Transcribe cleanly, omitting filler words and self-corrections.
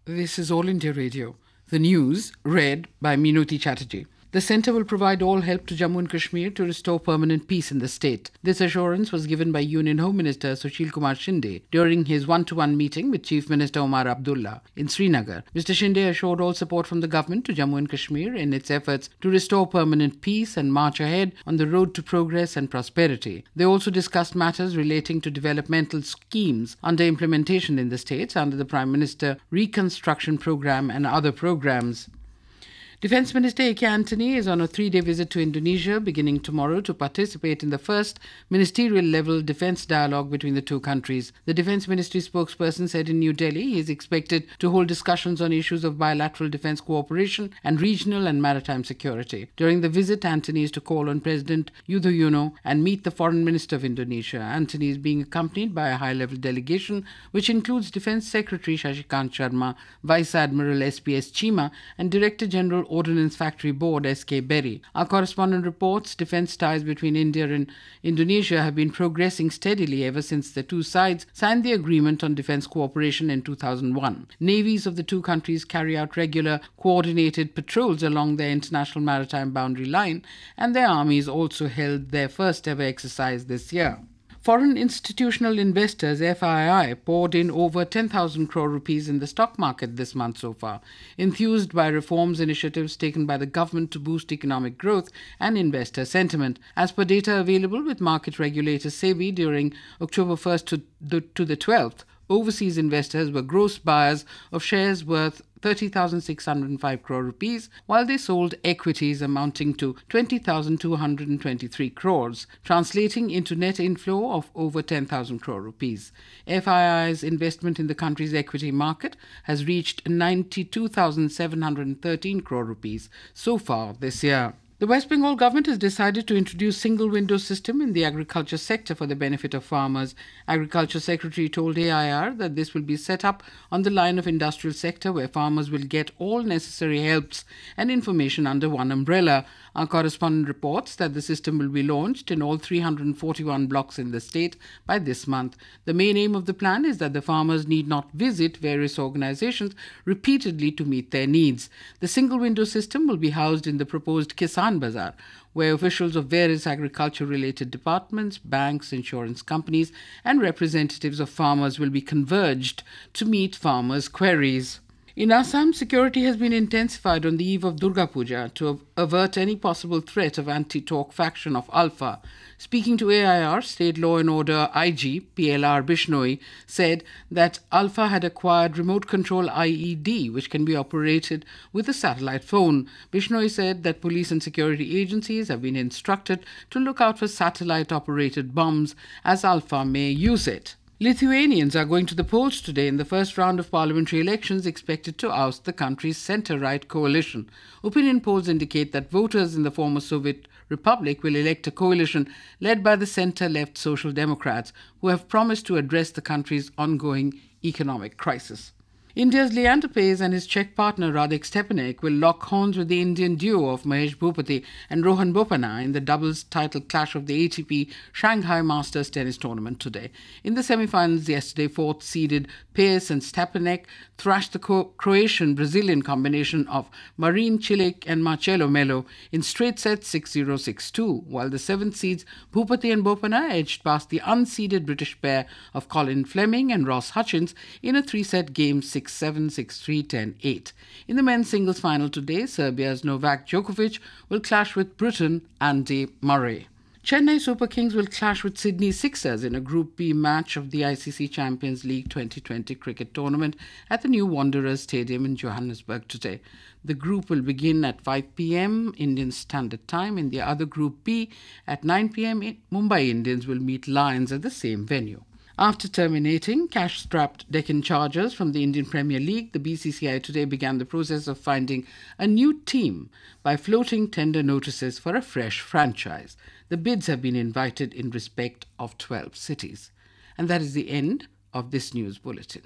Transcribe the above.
This is All India Radio. The news read by Minuti Chatterjee. The centre will provide all help to Jammu and Kashmir to restore permanent peace in the state. This assurance was given by Union Home Minister Sushil Kumar Shinde during his one-to-one meeting with Chief Minister Omar Abdullah in Srinagar. Mr. Shinde assured all support from the government to Jammu and Kashmir in its efforts to restore permanent peace and march ahead on the road to progress and prosperity. They also discussed matters relating to developmental schemes under implementation in the states under the Prime Minister Reconstruction Programme and other programs. Defence Minister A.K. Antony is on a 3-day visit to Indonesia beginning tomorrow to participate in the first ministerial-level defence dialogue between the two countries. The Defence Ministry spokesperson said in New Delhi he is expected to hold discussions on issues of bilateral defence cooperation and regional and maritime security. During the visit, Antony is to call on President Yudhoyono and meet the Foreign Minister of Indonesia. Antony is being accompanied by a high-level delegation which includes Defence Secretary Shashikant Sharma, Vice Admiral S.P.S. Chima and Director General Ordnance Factory Board S.K. Berry. Our correspondent reports defence ties between India and Indonesia have been progressing steadily ever since the two sides signed the agreement on defence cooperation in 2001. Navies of the two countries carry out regular coordinated patrols along their international maritime boundary line, and their armies also held their first ever exercise this year. Foreign institutional investors, FII, poured in over 10,000 crore rupees in the stock market this month so far, enthused by reforms initiatives taken by the government to boost economic growth and investor sentiment. As per data available with market regulator SEBI during October 1st to the 12th, overseas investors were gross buyers of shares worth 30,605 crore rupees, while they sold equities amounting to 20,223 crores, translating into net inflow of over 10,000 crore rupees. FII's investment in the country's equity market has reached 92,713 crore rupees so far this year. The West Bengal government has decided to introduce single-window system in the agriculture sector for the benefit of farmers. Agriculture Secretary told AIR that this will be set up on the line of industrial sector where farmers will get all necessary helps and information under one umbrella. Our correspondent reports that the system will be launched in all 341 blocks in the state by this month. The main aim of the plan is that the farmers need not visit various organizations repeatedly to meet their needs. The single-window system will be housed in the proposed Kisan Bazaar, where officials of various agriculture-related departments, banks, insurance companies, and representatives of farmers will be converged to meet farmers' queries. In Assam, security has been intensified on the eve of Durga Puja to avert any possible threat of anti-talk faction of Alpha. Speaking to AIR, State Law and Order IG PLR Bishnoi said that Alpha had acquired remote-control IED, which can be operated with a satellite phone. Bishnoi said that police and security agencies have been instructed to look out for satellite-operated bombs, as Alpha may use it. Lithuanians are going to the polls today in the first round of parliamentary elections expected to oust the country's centre-right coalition. Opinion polls indicate that voters in the former Soviet Republic will elect a coalition led by the centre-left Social Democrats, who have promised to address the country's ongoing economic crisis. India's Leander Paes and his Czech partner Radek Stepanek will lock horns with the Indian duo of Mahesh Bhupathi and Rohan Bopanna in the doubles title clash of the ATP Shanghai Masters Tennis Tournament today. In the semi-finals yesterday, fourth-seeded Paes and Stepanek thrashed the Croatian Brazilian combination of Marin Cilic and Marcelo Melo in straight sets 6-0, 6-2, while the seventh seeds Bhupathi and Bopanna edged past the unseeded British pair of Colin Fleming and Ross Hutchins in a three-set game 6-7, 6-3, 10-8. In the men's singles final today, Serbia's Novak Djokovic will clash with Britain Andy Murray. Chennai Super Kings will clash with Sydney Sixers in a Group B match of the ICC Champions League 2020 cricket tournament at the new Wanderers Stadium in Johannesburg today. The group will begin at 5 p.m. Indian Standard Time. In the other Group B, at 9 p.m, Mumbai Indians will meet Lions at the same venue. After terminating cash-strapped Deccan Chargers from the Indian Premier League, the BCCI today began the process of finding a new team by floating tender notices for a fresh franchise. The bids have been invited in respect of 12 cities. And that is the end of this news bulletin.